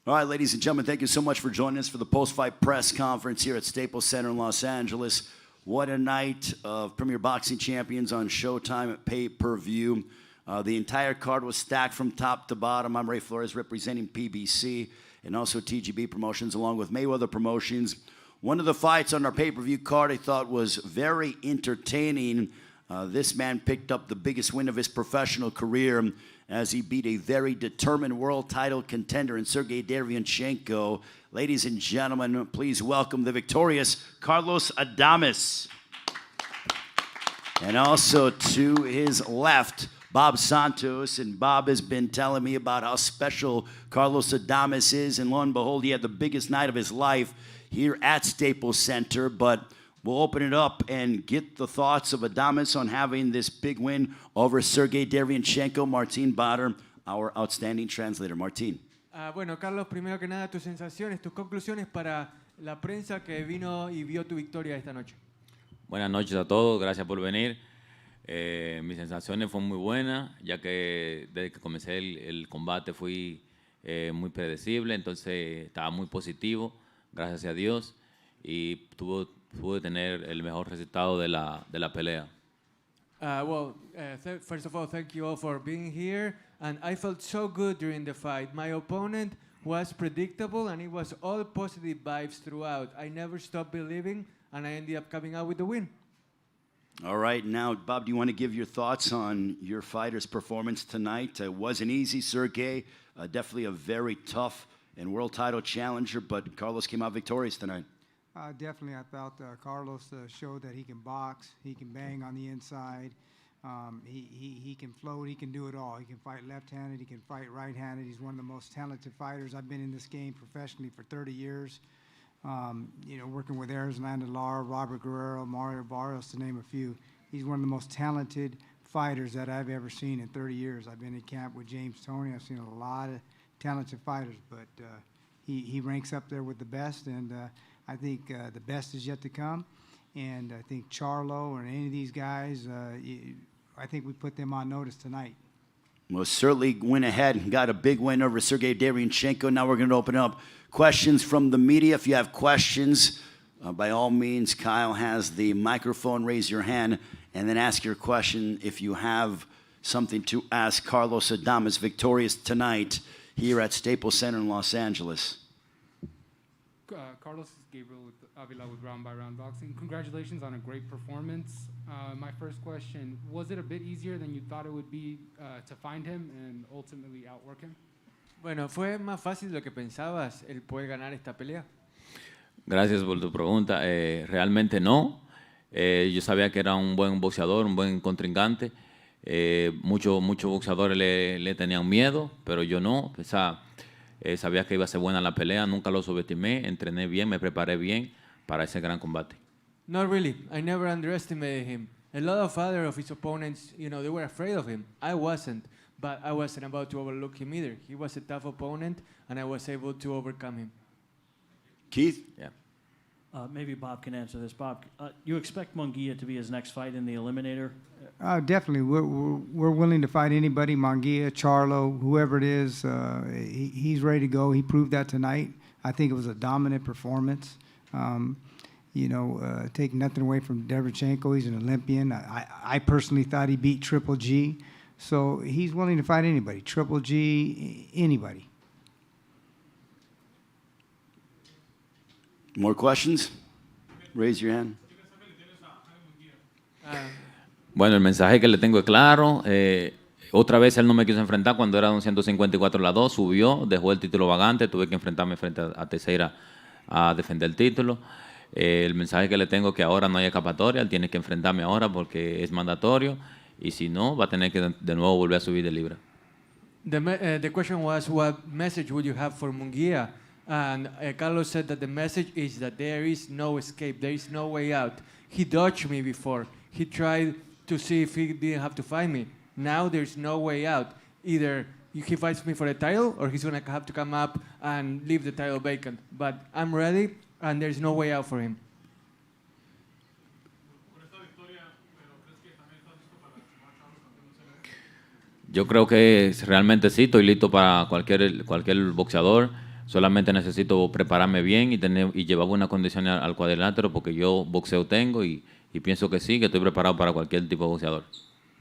All right, ladies and gentlemen, thank you so much for joining us for the post-fight press conference here at Staples Center in Los Angeles. What a night of Premier Boxing Champions on Showtime pay-per-view. The entire card was stacked from top to bottom. I'm Ray Flores representing PBC and also TGB Promotions along with Mayweather Promotions. One of the fights on our pay-per-view card I thought was very entertaining. This man picked up the biggest win of his professional career as he beat a very determined world title contender in Sergey Derevyanchenko. Ladies and gentlemen, please welcome the victorious Carlos Adames. And also to his left, Bob Santos. And Bob has been telling me about how special Carlos Adames is. And lo and behold, he had the biggest night of his life here at Staples Center. But we'll open it up and get the thoughts of Adames on having this big win over Sergey Derevyanchenko. Martin Bader, our outstanding translator. Martin. Bueno, Carlos, primero que nada, tus sensaciones, tus conclusiones para la prensa que vino y vio tu victoria esta noche. Buenas noches a todos, gracias por venir. Mis sensaciones fueron muy buenas, ya que desde que comencé el combate fui muy predecible, entonces estaba muy positivo, gracias a Dios, y pude tener el mejor resultado de la pelea. First of all, thank you all for being here. And I felt so good during the fight. My opponent was predictable, and it was all positive vibes throughout. I never stopped believing, and I ended up coming out with the win. All right, now, Bob, do you want to give your thoughts on your fighter's performance tonight? It wasn't easy, Sergey. Definitely a very tough and world title challenger, but Carlos came out victorious tonight. Definitely, I felt Carlos showed that he can box, he can bang on the inside, he can float, he can do it all. He can fight left-handed, he can fight right-handed. He's one of the most talented fighters. I've been in this game professionally for 30 years, working with Erislandy Lara, Robert Guerrero, Mario Barrios, to name a few. He's one of the most talented fighters that I've ever seen in 30 years. I've been in camp with James Toney. I've seen a lot of talented fighters, but he ranks up there with the best, and I think the best is yet to come, and I think Charlo or any of these guys, I think we put them on notice tonight. Well, certainly went ahead and got a big win over Sergey Derevyanchenko. Now we're going to open up questions from the media. If you have questions, by all means, Kyle has the microphone. Raise your hand and then ask your question if you have something to ask Carlos Adames, victorious tonight here at Staples Center in Los Angeles. Carlos Gabriel with Avila with Round by Round Boxing. Congratulations on a great performance. My first question, was it a bit easier than you thought it would be to find him and ultimately outwork him? Bueno, ¿fue más fácil de lo que pensabas el poder ganar esta pelea? Gracias por tu pregunta. Realmente no. Yo sabía que era un buen boxeador, un buen contrincante. Muchos boxeadores le tenían miedo, pero yo no. Sabía que iba a ser buena la pelea, nunca lo subestimé, entrené bien, me preparé bien para ese gran combate. Not really. I never underestimated him. A lot of other of his opponents, they were afraid of him. I wasn't, but I wasn't about to overlook him either. He was a tough opponent, and I was able to overcome him. Keith? Yeah. Maybe Bob can answer this. Bob, you expect Munguia to be his next fight in the Eliminator? Definitely. We're willing to fight anybody, Munguia, Charlo, whoever it is. He's ready to go. He proved that tonight. I think it was a dominant performance. Take nothing away from Derevyanchenko. He's an Olympian. I personally thought he beat Triple G. So he's willing to fight anybody, Triple G, anybody. More questions? Raise your hand. Bueno, el mensaje que le tengo es claro. Otra vez él no me quiso enfrentar cuando era un 154 la 2, subió, dejó el título vacante, tuve que enfrentarme frente a Teixeira a defender el título. El mensaje que le tengo es que ahora no hay escapatoria, él tiene que enfrentarme ahora porque es mandatorio y si no va a tener que de nuevo volver a subir de libra. The question was, what message would you have for Munguia? And Carlos said that the message is that there is no escape, there is no way out. He dodged me before. He tried to see if he didn't have to fight me. Now there's no way out. Either he fights me for the title or he's going to have to come up and leave the title vacant. But I'm ready, and there's no way out for him. Yo creo que realmente sí, estoy listo para cualquier boxeador. Solamente necesito prepararme bien y llevar buenas condiciones al cuadrilátero porque yo boxeo tengo y pienso que sí, que estoy preparado para cualquier tipo de boxeador.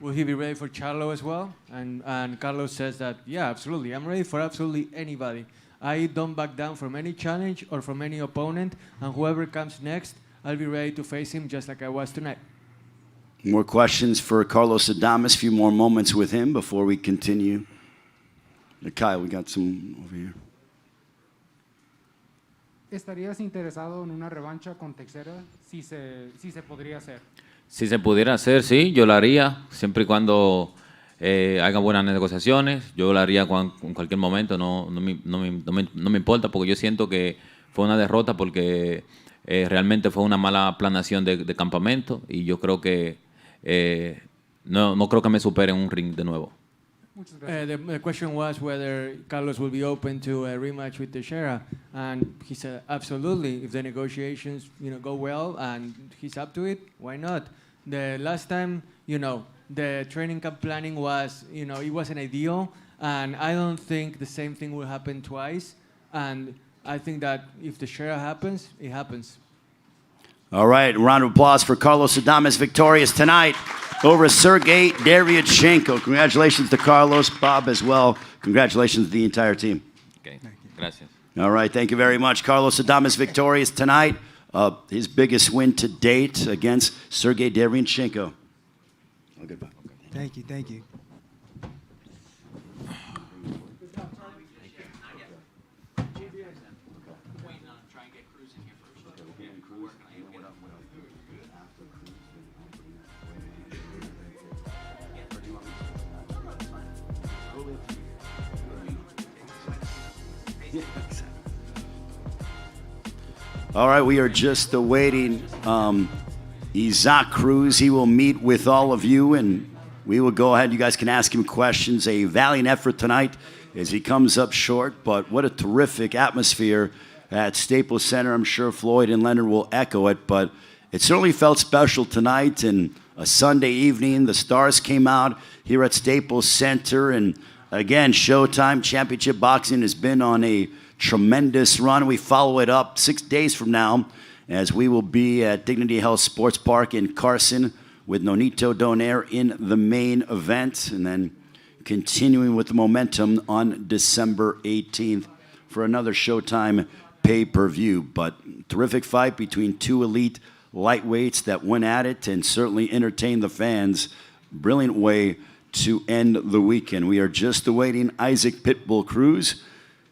Will he be ready for Charlo as well? And Carlos says that, yeah, absolutely. I'm ready for absolutely anybody. I don't back down from any challenge or from any opponent, and whoever comes next, I'll be ready to face him just like I was tonight. More questions for Carlos Adames. A few more moments with him before we continue. Kyle, we got some over here. ¿Estarías interesado en una revancha con Teixeira si se podría hacer? Si se pudiera hacer, sí, yo lo haría, siempre y cuando hagan buenas negociaciones. Yo lo haría en cualquier momento, no me importa, porque yo siento que fue una derrota porque realmente fue una mala planeación de campamento y yo creo que no creo que me supere en un ring de nuevo. Muchas gracias. The question was whether Carlos will be open to a rematch with Teixeira, and he said absolutely. If the negotiations, go well and he's up to it, why not? The last time, the training camp planning was, it wasn't ideal, and I don't think the same thing will happen twice. And I think that if Teixeira happens, it happens. All right, round of applause for Carlos Adames, victorious tonight over Sergey Deryachenko. Congratulations to Carlos, Bob as well. Congratulations to the entire team. Okay. Gracias. All right, thank you very much. Carlos Adames victorious tonight. His biggest win to date against Sergey Deryachenko. Oh, goodbye. Thank you, thank you. All right, we are just awaiting Isaac Cruz. He will meet with all of you, and we will go ahead. You guys can ask him questions. A valiant effort tonight as he comes up short, but what a terrific atmosphere at Staples Center. I'm sure Floyd and Leonard will echo it, but it certainly felt special tonight. And a Sunday evening, the stars came out here at Staples Center, and again, Showtime Championship Boxing has been on a tremendous run. We follow it up 6 days from now as we will be at Dignity Health Sports Park in Carson with Nonito Donaire in the main event, and then continuing with the momentum on December 18th for another Showtime pay-per-view. But terrific fight between two elite lightweights that went at it and certainly entertained the fans. Brilliant way to end the weekend. We are just awaiting Isaac Pitbull Cruz,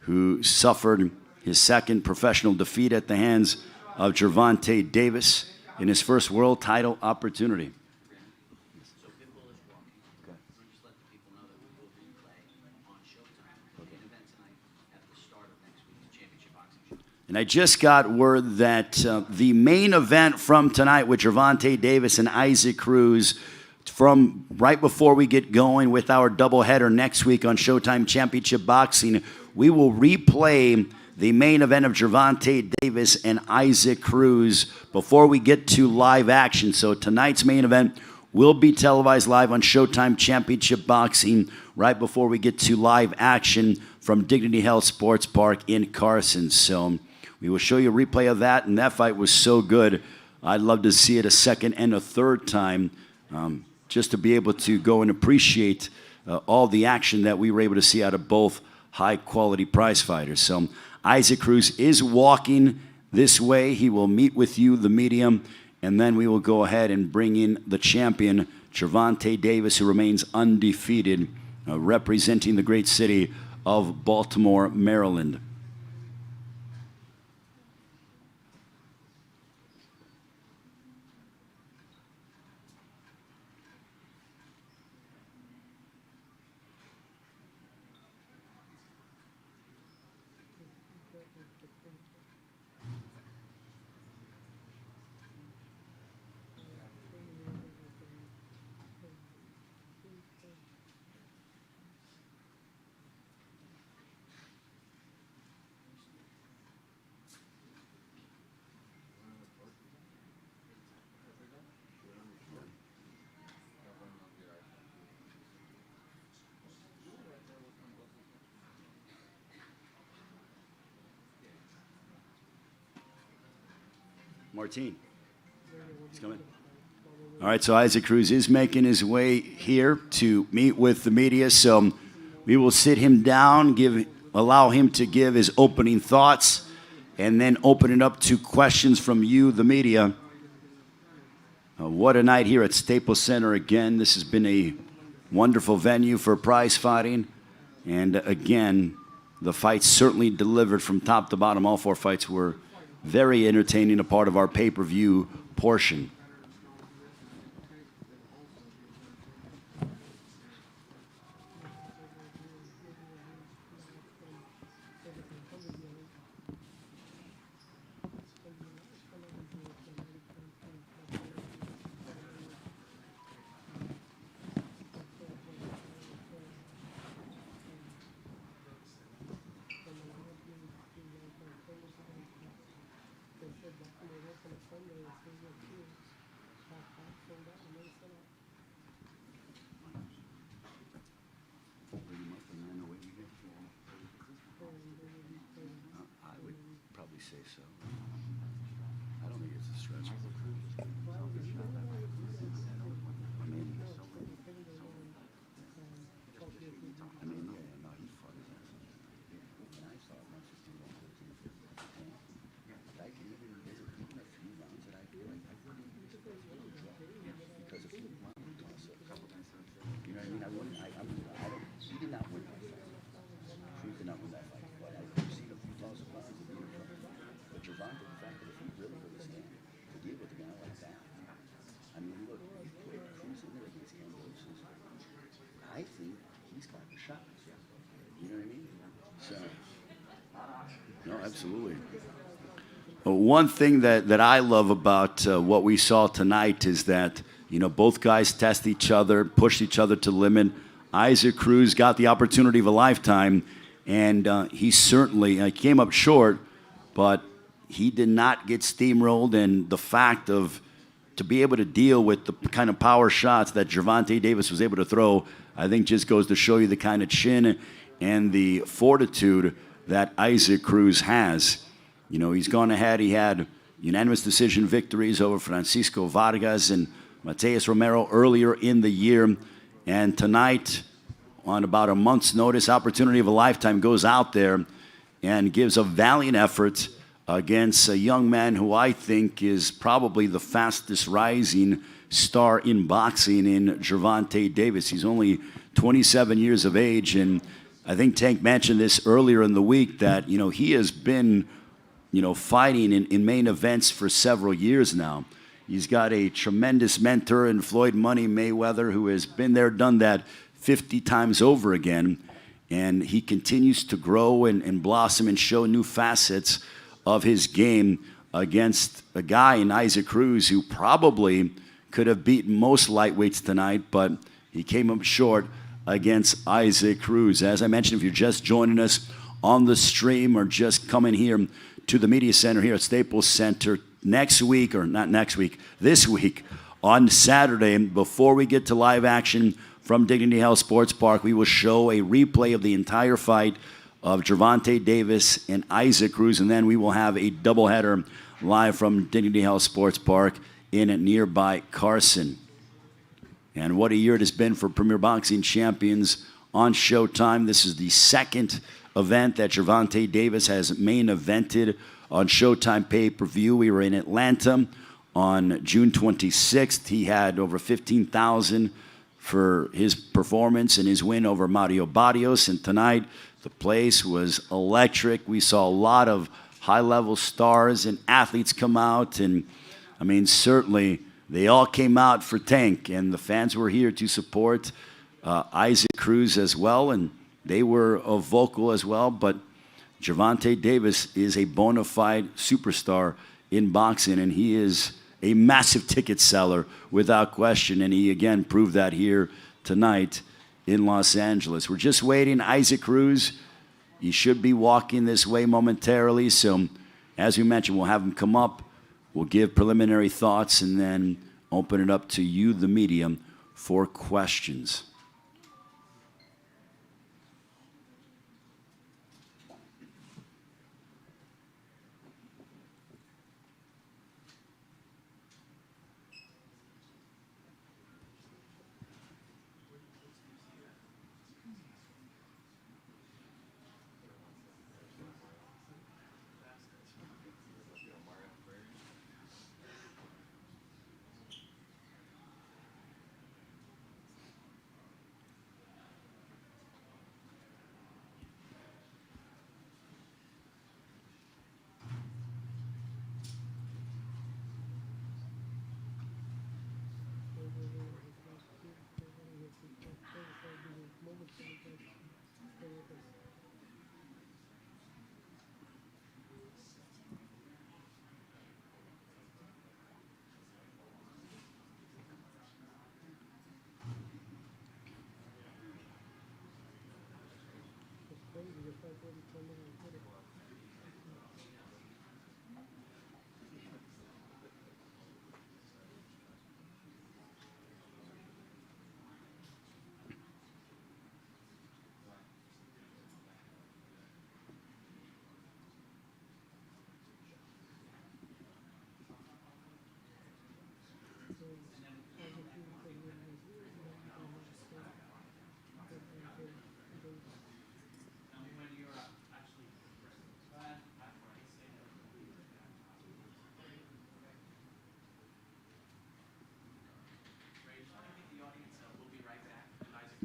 who suffered his second professional defeat at the hands of Gervonta Davis in his first world title opportunity. And I just got word that the main event from tonight with Gervonta Davis and Isaac Cruz, from right before we get going with our doubleheader next week on Showtime Championship Boxing, we will replay the main event of Gervonta Davis and Isaac Cruz before we get to live action. So tonight's main event will be televised live on Showtime Championship Boxing right before we get to live action from Dignity Health Sports Park in Carson. So we will show you a replay of that, and that fight was so good. I'd love to see it a second and a third time, just to be able to go and appreciate all the action that we were able to see out of both high-quality prize fighters. So Isaac Cruz is walking this way. He will meet with you, the medium, and then we will go ahead and bring in the champion, Gervonta Davis, who remains undefeated, representing the great city of Baltimore, Maryland. Martin. He's coming. All right, so Isaac Cruz is making his way here to meet with the media. So we will sit him down, allow him to give his opening thoughts, and then open it up to questions from you, the media. What a night here at Staples Center again. This has been a wonderful venue for prize fighting. And again, the fights certainly delivered from top to bottom. All four fights were very entertaining, a part of our pay-per-view portion. I would probably say so. I don't think it's a stretch. I mean, yeah, no, he's fought his ass off. And I saw 115, 114, 15. I can even, there's even a few rounds that I feel like I wouldn't be surprised with a draw because of the round toss-up. You know what I mean? I don't, he did not win that fight. Cruz did not win that fight. But I've seen a few toss-up rounds that he won. But Gervonta, the fact that if he really stand to deal with a guy like that, I mean, look, he put Cruz in there against Cambosis. I think he's got the shot. You know what I mean? So, no, absolutely. One thing that I love about what we saw tonight is that, you know, both guys test each other, push each other to the limit. Isaac Cruz got the opportunity of a lifetime, and he certainly came up short, but he did not get steamrolled. And the fact of to be able to deal with the kind of power shots that Gervonta Davis was able to throw, I think just goes to show you the kind of chin and the fortitude that Isaac Cruz has. You know, he's gone ahead. He had unanimous decision victories over Francisco Vargas and Mateus Romero earlier in the year. And tonight, on about a month's notice, opportunity of a lifetime, goes out there and gives a valiant effort against a young man who I think is probably the fastest rising star in boxing in Gervonta Davis. He's only 27 years of age, and I think Tank mentioned this earlier in the week that, you know, he has been, you know, fighting in main events for several years now. He's got a tremendous mentor in Floyd Money Mayweather, who has been there, done that 50 times over again, and he continues to grow and blossom and show new facets of his game against a guy in Isaac Cruz who probably could have beaten most lightweights tonight, but he came up short against Isaac Cruz. As I mentioned, if you're just joining us on the stream or just coming here to the media center here at Staples Center next week, or not next week, this week on Saturday, before we get to live action from Dignity Health Sports Park, we will show a replay of the entire fight of Gervonta Davis and Isaac Cruz, and then we will have a doubleheader live from Dignity Health Sports Park in nearby Carson. And what a year it has been for Premier Boxing Champions on Showtime. This is the second event that Gervonta Davis has main evented on Showtime pay-per-view. We were in Atlanta on June 26th. He had over 15,000 for his performance and his win over Mario Barrios. And tonight, the place was electric. We saw a lot of high-level stars and athletes come out. And, I mean, certainly they all came out for Tank. And the fans were here to support Isaac Cruz as well. And they were vocal as well. But Gervonta Davis is a bona fide superstar in boxing, and he is a massive ticket seller without question. And he, again, proved that here tonight in Los Angeles. We're just waiting. Isaac Cruz, he should be walking this way momentarily. So, as we mentioned, we'll have him come up. We'll give preliminary thoughts and then open it up to you, the media, for questions.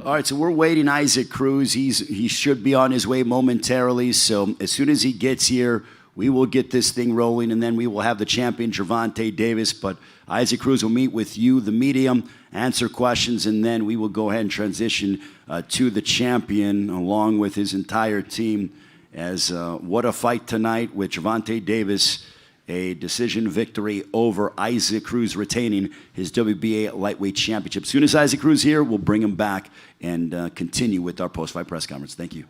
All right, so we're waiting Isaac Cruz. He should be on his way momentarily. So as soon as he gets here, we will get this thing rolling, and then we will have the champion, Gervonta Davis. But Isaac Cruz will meet with you, the media, answer questions, and then we will go ahead and transition to the champion along with his entire team. As what a fight tonight with Gervonta Davis, a decision victory over Isaac Cruz, retaining his WBA lightweight championship. As soon as Isaac Cruz here, we'll bring him back and continue with our post-fight press conference. Thank you.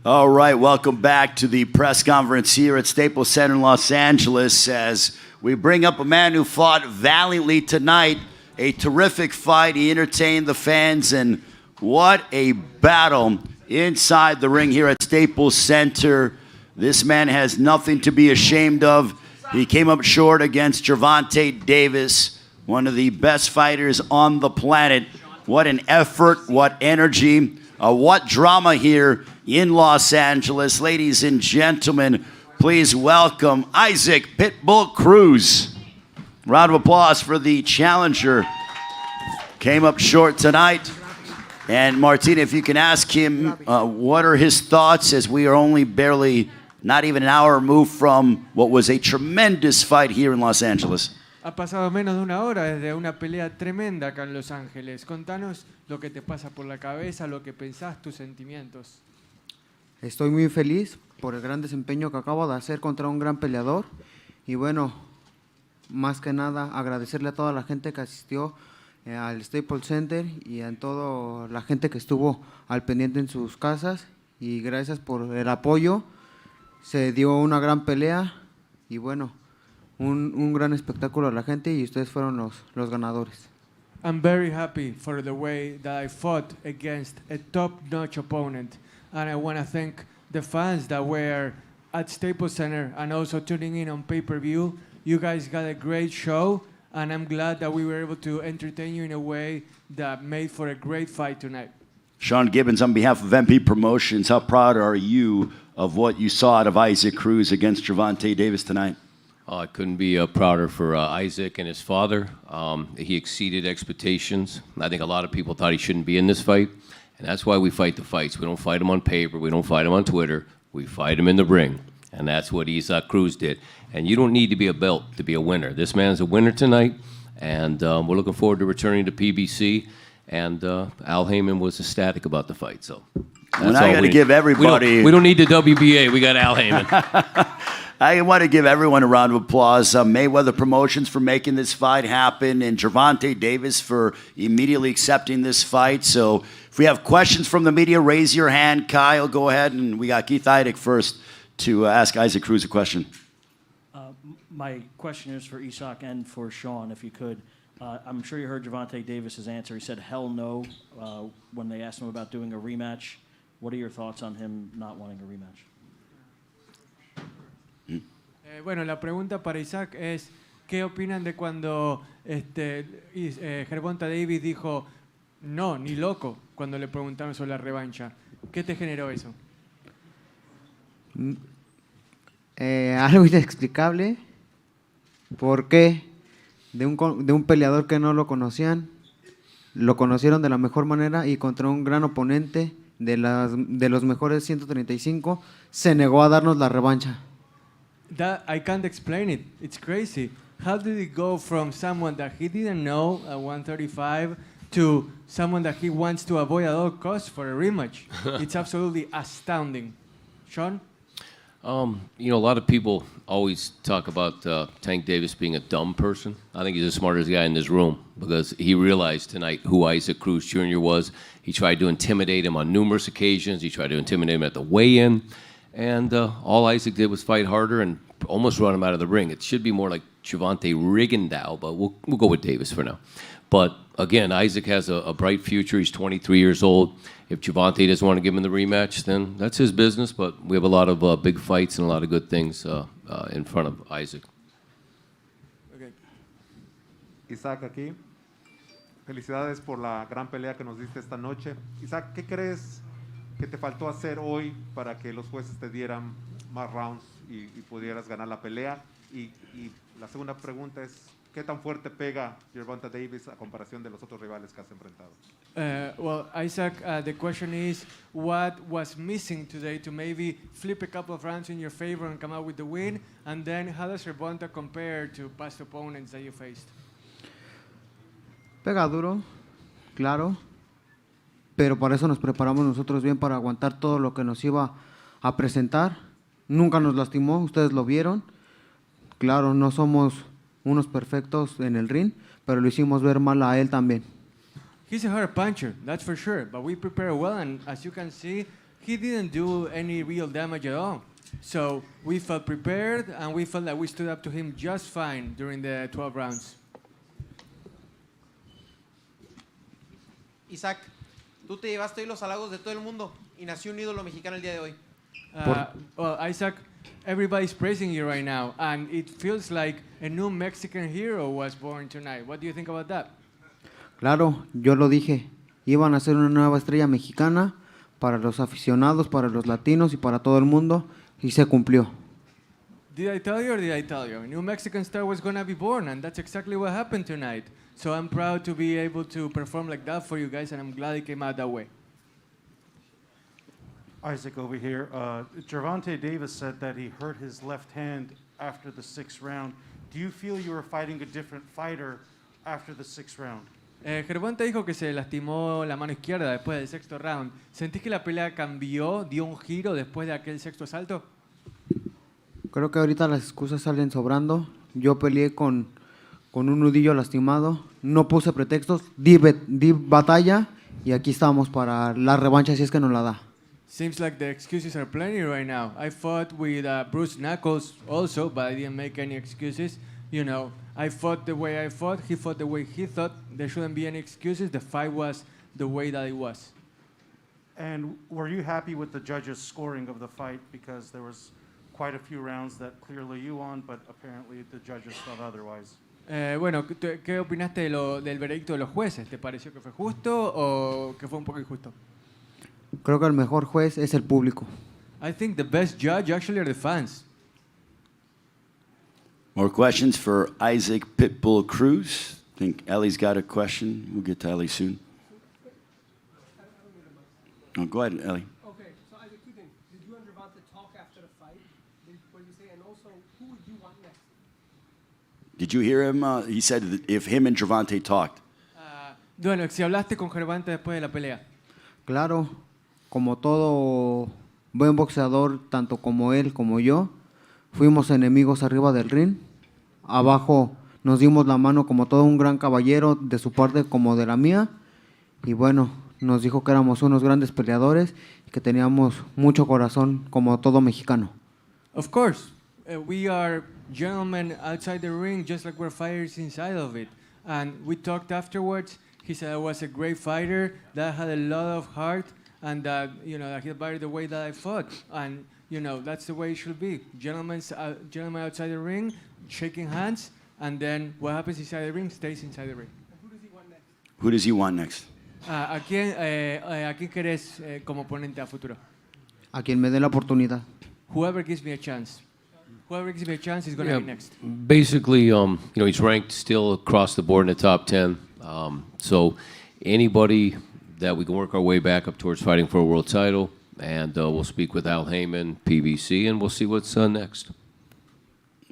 All right, welcome back to the press conference here at Staples Center in Los Angeles as we bring up a man who fought valiantly tonight. A terrific fight. He entertained the fans, and what a battle inside the ring here at Staples Center. This man has nothing to be ashamed of. He came up short against Gervonta Davis, one of the best fighters on the planet. What an effort, what energy, what drama here in Los Angeles. Ladies and gentlemen, please welcome Isaac Pitbull Cruz. Round of applause for the challenger. Came up short tonight. And Martina, if you can ask him what are his thoughts as we are only barely, not even an hour removed from what was a tremendous fight here in Los Angeles. Ha pasado menos de una hora desde una pelea tremenda acá en Los Ángeles. Contanos lo que te pasa por la cabeza, lo que pensás, tus sentimientos. Estoy muy feliz por el gran desempeño que acabo de hacer contra un gran peleador. Y bueno, más que nada agradecerle a toda la gente que asistió al Staples Center y a toda la gente que estuvo al pendiente en sus casas. Y gracias por el apoyo. Se dio una gran pelea y bueno, un gran espectáculo a la gente y ustedes fueron los ganadores. I'm very happy for the way that I fought against a top-notch opponent. And I want to thank the fans that were at Staples Center and also tuning in on pay-per-view. You guys got a great show, and I'm glad that we were able to entertain you in a way that made for a great fight tonight. Sean Gibbons, on behalf of MP Promotions, how proud are you of what you saw out of Isaac Cruz against Gervonta Davis tonight? I couldn't be prouder for Isaac and his father. He exceeded expectations. I think a lot of people thought he shouldn't be in this fight, and that's why we fight the fights. We don't fight them on paper. We don't fight them on Twitter. We fight them in the ring, and that's what Isaac Cruz did. And you don't need to be a belt to be a winner. This man's a winner tonight, and we're looking forward to returning to PBC. And Al Heyman was ecstatic about the fight, so. And I got to give everybody. We don't need the WBA. We got Al Heyman. I want to give everyone a round of applause. Mayweather Promotions for making this fight happen, and Gervonta Davis for immediately accepting this fight. So if we have questions from the media, raise your hand. Kyle, go ahead. And we got Keith Heidick first to ask Isaac Cruz a question. My question is for Isaac and for Sean, if you could. I'm sure you heard Gervonta Davis's answer. He said hell no when they asked him about doing a rematch. What are your thoughts on him not wanting a rematch? Bueno, la pregunta para Isaac es, ¿qué opinan de cuando Gervonta Davis dijo no, ni loco, cuando le preguntaron sobre la revancha? ¿Qué te generó eso? Algo inexplicable. ¿Por qué? De un peleador que no lo conocían, lo conocieron de la mejor manera y contra un gran oponente de los mejores 135, se negó a darnos la revancha. That I can't explain it. It's crazy. How did it go from someone that he didn't know at 135 to someone that he wants to avoid at all costs for a rematch? It's absolutely astounding. Sean? You know, a lot of people always talk about Tank Davis being a dumb person. I think he's the smartest guy in this room because he realized tonight who Isaac Cruz Jr. was. He tried to intimidate him on numerous occasions. He tried to intimidate him at the weigh-in. And all Isaac did was fight harder and almost run him out of the ring. It should be more like Gervonta Rigondeaux, but we'll go with Davis for now. But again, Isaac has a bright future. He's 23 years old. If Gervonta doesn't want to give him the rematch, then that's his business. But we have a lot of big fights and a lot of good things in front of Isaac. Okay. Isaac aquí. Felicidades por la gran pelea que nos diste esta noche. Isaac, ¿qué crees que te faltó hacer hoy para que los jueces te dieran más rounds y pudieras ganar la pelea? Y la segunda pregunta es, ¿qué tan fuerte pega Gervonta Davis a comparación de los otros rivales que has enfrentado? Well, Isaac, the question is, what was missing today to maybe flip a couple of rounds in your favor and come out with the win? And then how does Gervonta compare to past opponents that you faced? Pega duro, claro, pero para eso nos preparamos nosotros bien para aguantar todo lo que nos iba a presentar. Nunca nos lastimó, ustedes lo vieron. Claro, no somos unos perfectos en el ring, pero lo hicimos ver mal a él también. He's a hard puncher, that's for sure, but we prepare well, and as you can see, he didn't do any real damage at all. So we felt prepared, and we felt that we stood up to him just fine during the 12 rounds. Isaac, tú te llevaste hoy los halagos de todo el mundo y nació un ídolo mexicano el día de hoy. Well, Isaac, everybody's praising you right now, and it feels like a new Mexican hero was born tonight. What do you think about that? Claro, yo lo dije, iban a ser una nueva estrella mexicana para los aficionados, para los latinos y para todo el mundo, y se cumplió. Did I tell you or did I tell you? A new Mexican star was going to be born, and that's exactly what happened tonight. So I'm proud to be able to perform like that for you guys, and I'm glad it came out that way. Isaac over here. Gervonta Davis said that he hurt his left hand after the 6th round. Do you feel you were fighting a different fighter after the 6th round? Gervonta dijo que se lastimó la mano izquierda después del sexto round. ¿Sentís que la pelea cambió, dio un giro después de aquel sexto asalto? Creo que ahorita las excusas salen sobrando. Yo peleé con un nudillo lastimado, no puse pretextos, di batalla y aquí estamos para la revancha si es que nos la da. Seems like the excuses are plenty right now. I fought with Bruce Knuckles also, but I didn't make any excuses. You know, I fought the way I fought, he fought the way he thought. There shouldn't be any excuses. The fight was the way that it was. And were you happy with the judges' scoring of the fight? Because there was quite a few rounds that clearly you won, but apparently the judges thought otherwise. Bueno, ¿qué opinaste del veredicto de los jueces? ¿Te pareció que fue justo o que fue un poco injusto? Creo que el mejor juez es el público. I think the best judge actually are the fans. More questions for Isaac Pitbull Cruz. I think Ellie's got a question. We'll get to Ellie soon. Oh, go ahead, Ellie. Okay, so Isaac, two things. Did you and Gervonta talk after the fight? What did you say? And also, who would you want next? Did you hear him? He said that if him and Gervonta talked. Bueno, si hablaste con Gervonta después de la pelea. Claro, como todo buen boxeador, tanto como él como yo, fuimos enemigos arriba del ring. Abajo nos dimos la mano como todo un gran caballero, de su parte como de la mía. Y bueno, nos dijo que éramos unos grandes peleadores y que teníamos mucho corazón como todo mexicano. Of course, we are gentlemen outside the ring just like we're fighters inside of it. And we talked afterwards. He said I was a great fighter, that I had a lot of heart, and that, you know, that he admired the way that I fought. And, you know, that's the way it should be. Gentlemen outside the ring, shaking hands, and then what happens inside the ring stays inside the ring. Who does he want next? Who does he want next? ¿A quién querés como oponente a futuro? A quien me dé la oportunidad. Whoever gives me a chance. Whoever gives me a chance is going to be next. Basically, you know, he's ranked still across the board in the top 10. So anybody that we can work our way back up towards fighting for a world title, and we'll speak with Al Heyman, PBC, and we'll see what's next.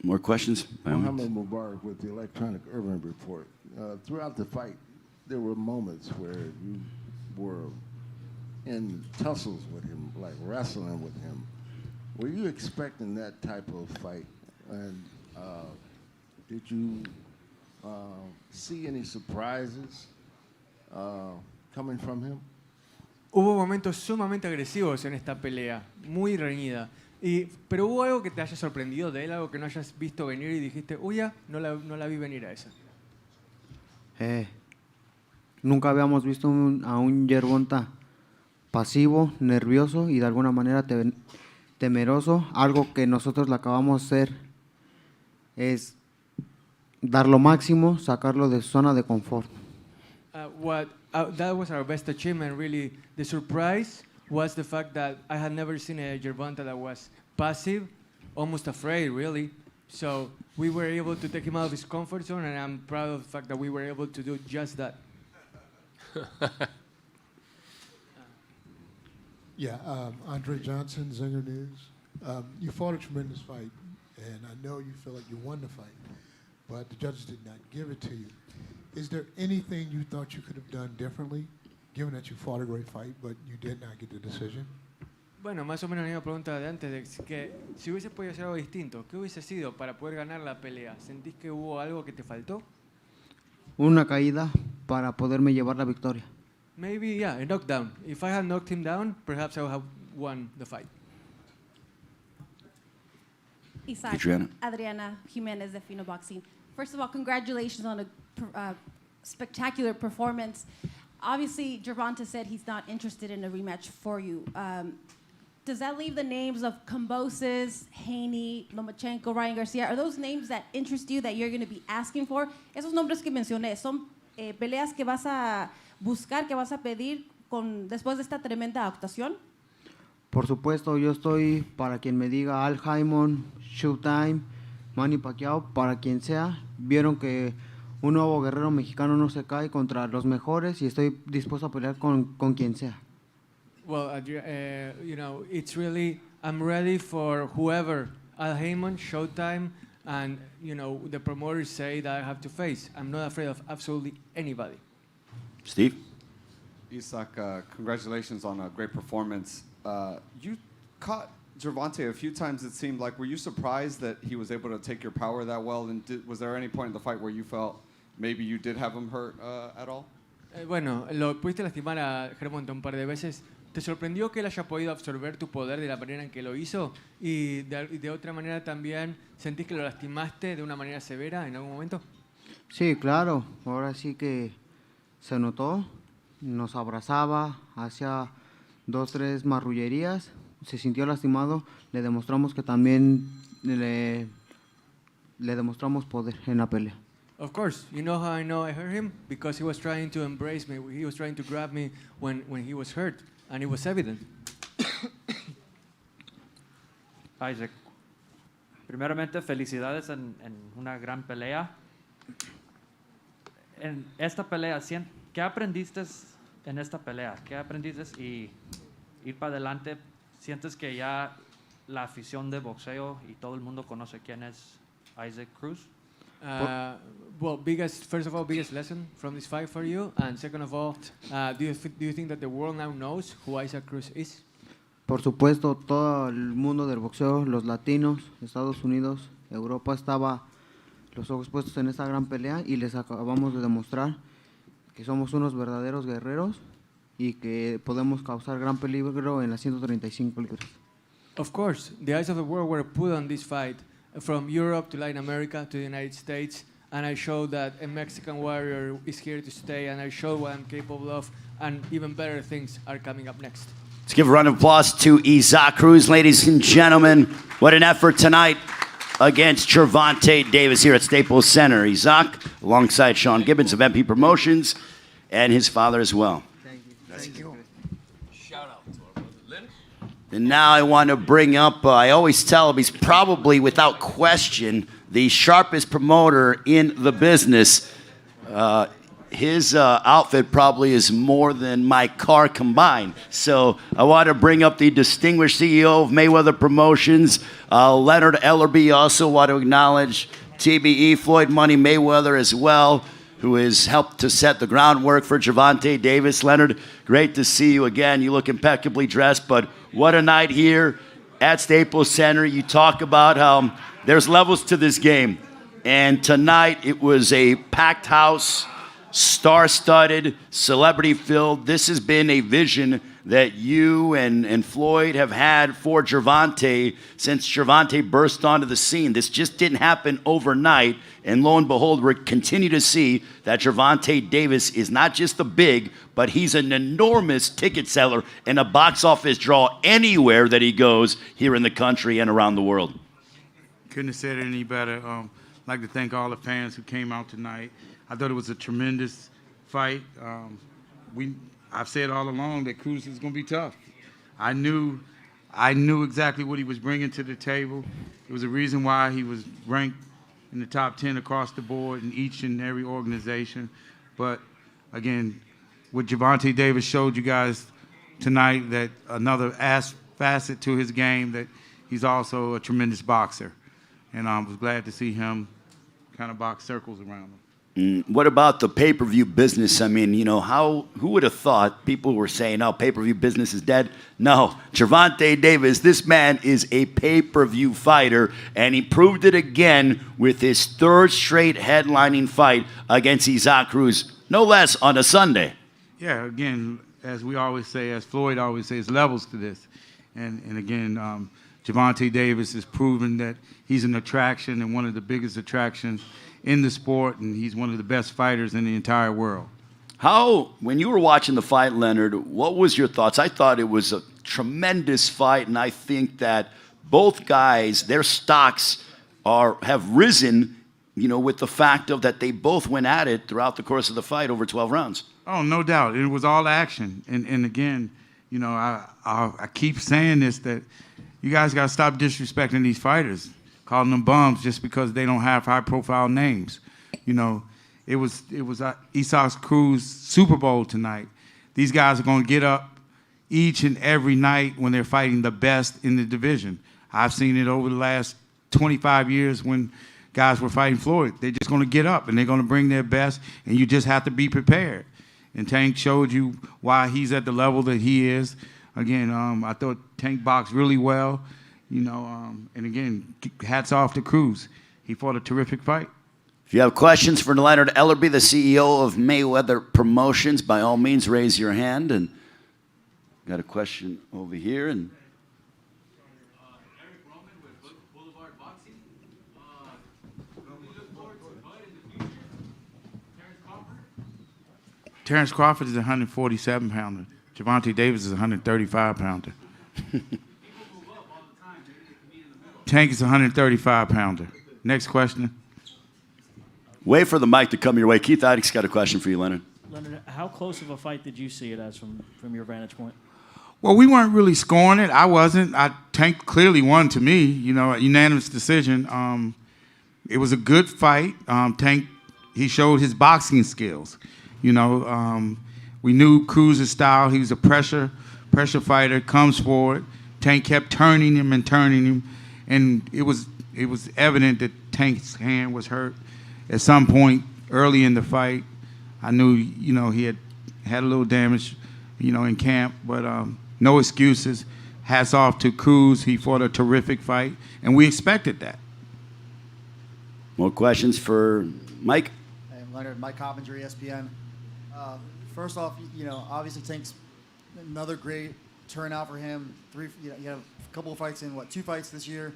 More questions? Mohammed Mubarak with the Electronic Urban Report. Throughout the fight, there were moments where you were in tussles with him, like wrestling with him. Were you expecting that type of fight? And did you see any surprises coming from him? Hubo momentos sumamente agresivos en esta pelea, muy reñida. Pero hubo algo que te haya sorprendido de él, algo que no hayas visto venir y dijiste, uy, ya, no la vi venir a esa. Nunca habíamos visto a un Gervonta pasivo, nervioso y de alguna manera temeroso. Algo que nosotros le acabamos de hacer es dar lo máximo, sacarlo de su zona de confort. That was our best achievement, really. The surprise was the fact that I had never seen a Gervonta that was passive, almost afraid, really. So we were able to take him out of his comfort zone, and I'm proud of the fact that we were able to do just that. Yeah, Andre Johnson, Zinger News. You fought a tremendous fight, and I know you feel like you won the fight, but the judges did not give it to you. Is there anything you thought you could have done differently, given that you fought a great fight, but you did not get the decision? Bueno, más o menos la misma pregunta de antes, de que si hubiese podido hacer algo distinto, ¿qué hubiese sido para poder ganar la pelea? ¿Sentís que hubo algo que te faltó? Una caída para poderme llevar la victoria. Maybe, yeah, a knockdown. If I had knocked him down, perhaps I won the fight. Isaac, Adriana. Adriana Jimenez de Fino Boxing. First of all, congratulations on a spectacular performance. Obviously, Gervonta said he's not interested in a rematch for you. Does that leave the names of Kambosos, Haney, Lomachenko, Ryan Garcia? Are those names that interest you that you're going to be asking for? Esos nombres que mencioné, ¿son peleas que vas a buscar, que vas a pedir después de esta tremenda actuación? Por supuesto, yo estoy para quien me diga Al Haymon, Showtime, Manny Pacquiao, para quien sea. Vieron que un nuevo guerrero mexicano no se cae contra los mejores y estoy dispuesto a pelear con quien sea. Well, you know, it's really, I'm ready for whoever, Al Haymon, Showtime, and, you know, the promoters say that I have to face. I'm not afraid of absolutely anybody. Steve? Isaac, congratulations on a great performance. You caught Gervonta a few times, it seemed like. Were you surprised that he was able to take your power that well? And was there any point in the fight where you felt maybe you did have him hurt at all? Bueno, lo pudiste lastimar a Gervonta un par de veces. ¿Te sorprendió que él haya podido absorber tu poder de la manera en que lo hizo? ¿Y de otra manera también sentís que lo lastimaste de una manera severa en algún momento? Sí, claro. Ahora sí que se notó. Nos abrazaba, hacía 2, 3 marrullerías. Se sintió lastimado. Le demostramos que también le demostramos poder en la pelea. Of course. You know how I know I hurt him? Because he was trying to embrace me. He was trying to grab me when he was hurt. And it was evident. Isaac, primeramente felicidades en una gran pelea. En esta pelea, ¿qué aprendiste en esta pelea? ¿Qué aprendiste y ir para adelante? ¿Sientes que ya la afición de boxeo y todo el mundo conoce quién es Isaac Cruz? Well, first of all, biggest lesson from this fight for you, and second of all, do you think that the world now knows who Isaac Cruz is? Por supuesto, todo el mundo del boxeo, los latinos, Estados Unidos, Europa, estaba los ojos puestos en esta gran pelea y les acabamos de demostrar que somos unos verdaderos guerreros y que podemos causar gran peligro en las 135 libras. Of course, the eyes of the world were put on this fight, from Europe to Latin America to the United States, and I showed that a Mexican warrior is here to stay, and I showed what I'm capable of, and even better things are coming up next. Let's give a round of applause to Isaac Cruz, ladies and gentlemen. What an effort tonight against Gervonta Davis here at Staples Center. Isaac, alongside Sean Gibbons of MP Promotions, and his father as well. Thank you. Shout out to our brother Leonard. And now I want to bring up, I always tell him he's probably, without question, the sharpest promoter in the business. His outfit probably is more than my car combined. So I want to bring up the distinguished CEO of Mayweather Promotions, Leonard Ellerby. Also want to acknowledge TBE, Floyd Money Mayweather as well, who has helped to set the groundwork for Gervonta Davis. Leonard, great to see you again. You look impeccably dressed, but what a night here at Staples Center. You talk about how there's levels to this game. And tonight it was a packed house, star-studded, celebrity-filled. This has been a vision that you and Floyd have had for Gervonta since Gervonta burst onto the scene. This just didn't happen overnight, and lo and behold, we continue to see that Gervonta Davis is not just a big, but he's an enormous ticket seller and a box office draw anywhere that he goes here in the country and around the world. Couldn't have said it any better. I'd like to thank all the fans who came out tonight. I thought it was a tremendous fight. I've said all along that Cruz is going to be tough. I knew exactly what he was bringing to the table. It was a reason why he was ranked in the top 10 across the board in each and every organization. But again, what Gervonta Davis showed you guys tonight, that another facet to his game, that he's also a tremendous boxer. And I was glad to see him kind of box circles around him. What about the pay-per-view business? I mean, you know, who would have thought people were saying, oh, pay-per-view business is dead? No, Gervonta Davis, this man is a pay-per-view fighter, and he proved it again with his third straight headlining fight against Isaac Cruz, no less on a Sunday. Yeah, again, as we always say, as Floyd always says, levels to this. And again, Gervonta Davis has proven that he's an attraction and one of the biggest attractions in the sport, and he's one of the best fighters in the entire world. How, when you were watching the fight, Leonard, what was your thoughts? I thought it was a tremendous fight, and I think that both guys, their stocks have risen, you know, with the fact of that they both went at it throughout the course of the fight over 12 rounds. Oh, no doubt. It was all action. And again, you know, I keep saying this, that you guys got to stop disrespecting these fighters, calling them bums just because they don't have high-profile names. You know, it was Isaac Cruz Super Bowl tonight. These guys are going to get up each and every night when they're fighting the best in the division. I've seen it over the last 25 years when guys were fighting Floyd. They're just going to get up and they're going to bring their best, and you just have to be prepared. And Tank showed you why he's at the level that he is. Again, I thought Tank boxed really well, you know, and again, hats off to Cruz. He fought a terrific fight. If you have questions for Leonard Ellerbe, the CEO of Mayweather Promotions, by all means, raise your hand. And got a question over here. And Terrence Crawford is a 147-pounder. Gervonta Davis is a 135-pounder. Tank is a 135-pounder. Next question. Wait for the mic to come your way. Keith Idek's got a question for you, Leonard. Leonard, how close of a fight did you see it as from your vantage point? Well, we weren't really scoring it. I wasn't. Tank clearly won to me, you know, a unanimous decision. It was a good fight. Tank, he showed his boxing skills. You know, we knew Cruz's style. He was a pressure fighter, comes forward. Tank kept turning him, and it was evident that Tank's hand was hurt at some point early in the fight. I knew, you know, he had a little damage, you know, in camp, but no excuses. Hats off to Cruz. He fought a terrific fight, and we expected that. More questions for Mike? Hey, Leonard, Mike Coppinger, ESPN. First off, you know, obviously Tank's another great turnout for him. You have a couple of fights in, 2 fights this year.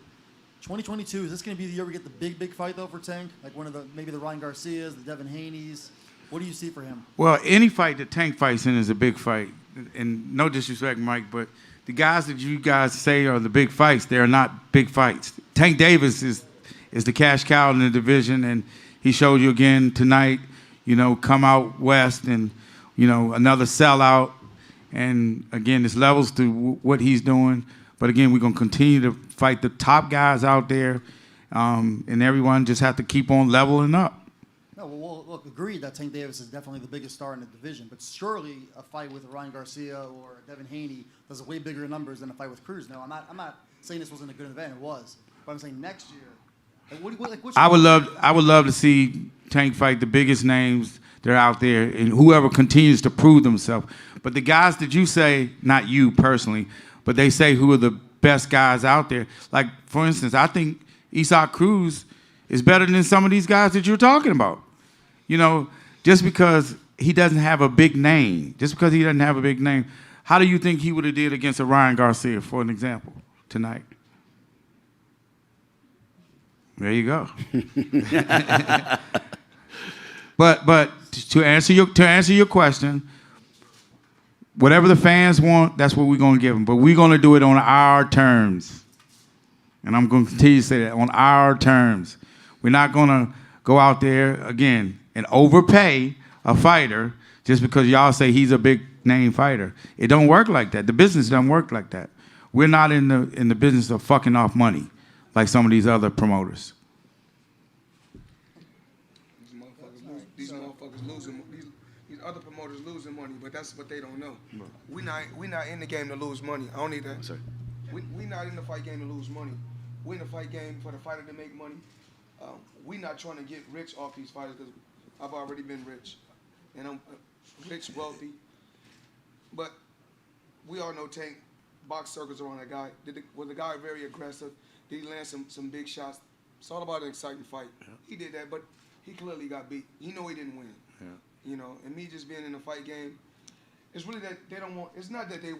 2022, is this going to be the year we get the big fight, though, for Tank? Like maybe the Ryan Garcias, the Devin Haney's. What do you see for him? Well, any fight that Tank fights in is a big fight. And no disrespect, Mike, but the guys that you guys say are the big fights, they are not big fights. Tank Davis is the cash cow in the division, and he showed you again tonight, you know, come out west and, you know, another sellout. And, again, there's levels to what he's doing. But, again, we're going to continue to fight the top guys out there, and everyone just have to keep on leveling up. No, well, look, agreed that Tank Davis is definitely the biggest star in the division, but surely a fight with Ryan Garcia or Devin Haney does way bigger numbers than a fight with Cruz. No, I'm not saying this wasn't a good event. It was. But I'm saying next year. I would love to see Tank fight the biggest names that are out there, and whoever continues to prove themselves. But the guys that you say, not you personally, but they say who are the best guys out there. Like, for instance, I think Isaac Cruz is better than some of these guys that you're talking about. You know, just because he doesn't have a big name, how do you think he would have did against a Ryan Garcia, for an example, tonight? There you go. But to answer your question, whatever the fans want, that's what we're going to give them. But we're going to do it on our terms. And I'm going to continue to say that, on our terms. We're not going to go out there, again, and overpay a fighter just because y'all say he's a big-name fighter. It don't work like that. The business doesn't work like that. We're not in the business of fucking off money like some of these other promoters. These motherfuckers losing. These other promoters losing money, but that's what they don't know. We not in the game to lose money. I don't need that. Sorry. We not in the fight game to lose money. We in the fight game for the fighter to make money. We not trying to get rich off these fighters because I've already been rich, and I'm rich, wealthy. But we all know Tank box circles around that guy. Was the guy very aggressive? Did he land some big shots? It's all about an exciting fight. Yeah. He did that, but. He clearly got beat. He know he didn't win. Yeah. You know, and me just being in the fight game, it's really that they don't want. It's not that they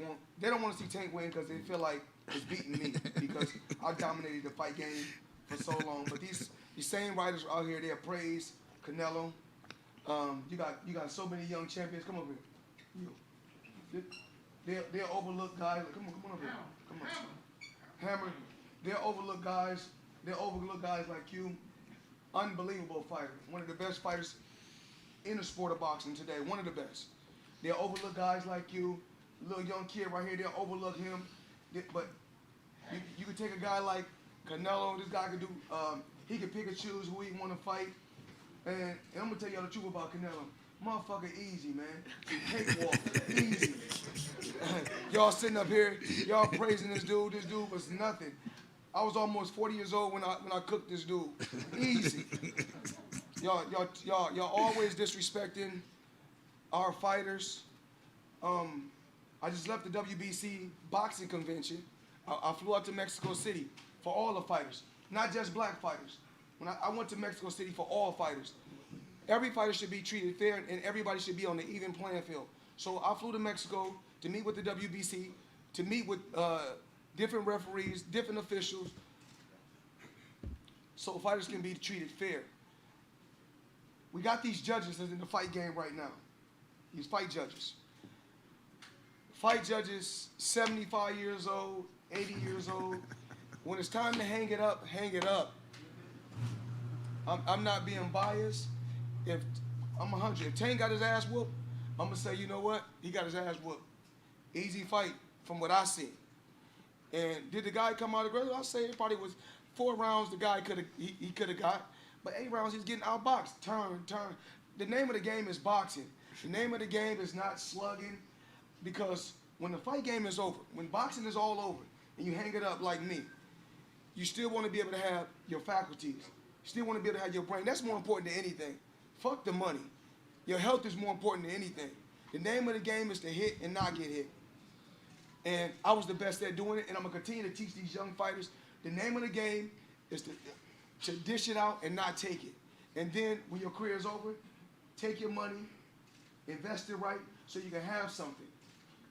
don't want to see Tank win because they feel like it's beating me because I dominated the fight game for so long. But these same writers out here, they praise Canelo. You got so many young champions. Come over here. They'll overlook guys. Come on over here. Come on. Hammer. They'll overlook guys. They'll overlook guys like you. Unbelievable fighter. One of the best fighters in the sport of boxing today. One of the best. They'll overlook guys like you. Little young kid right here, they'll overlook him. But you can take a guy like Canelo. This guy can do, he can pick and choose who he want to fight. And I'm going to tell y'all the truth about Canelo. Motherfucker easy, man. Cakewalk, easy. Y'all sitting up here, y'all praising this dude. This dude was nothing. I was almost 40 years old when I cooked this dude. Easy. Y'all always disrespecting our fighters. I just left the WBC boxing convention. I flew out to Mexico City for all the fighters, not just black fighters. When I went to Mexico City for all fighters. Every fighter should be treated fair, and everybody should be on the even playing field. So I flew to Mexico to meet with the WBC, to meet with different referees, different officials, so fighters can be treated fair. We got these judges in the fight game right now. These fight judges. Fight judges, 75 years old, 80 years old. When it's time to hang it up, hang it up. I'm not being biased. If I'm 100, if Tank got his ass whooped, I'm gonna say, you know what? He got his ass whooped. Easy fight from what I see. And did the guy come out aggressive? I say it probably was 4 rounds the guy could have got, but 8 rounds he's getting outboxed. Turn. The name of the game is boxing. The name of the game is not slugging, because when the fight game is over, when boxing is all over, and you hang it up like me, you still want to be able to have your faculties. You still want to be able to have your brain. That's more important than anything. Fuck the money. Your health is more important than anything. The name of the game is to hit and not get hit. And I was the best at doing it, and I'm going to continue to teach these young fighters. The name of the game is to dish it out and not take it. And then when your career is over, take your money, invest it right so you can have something.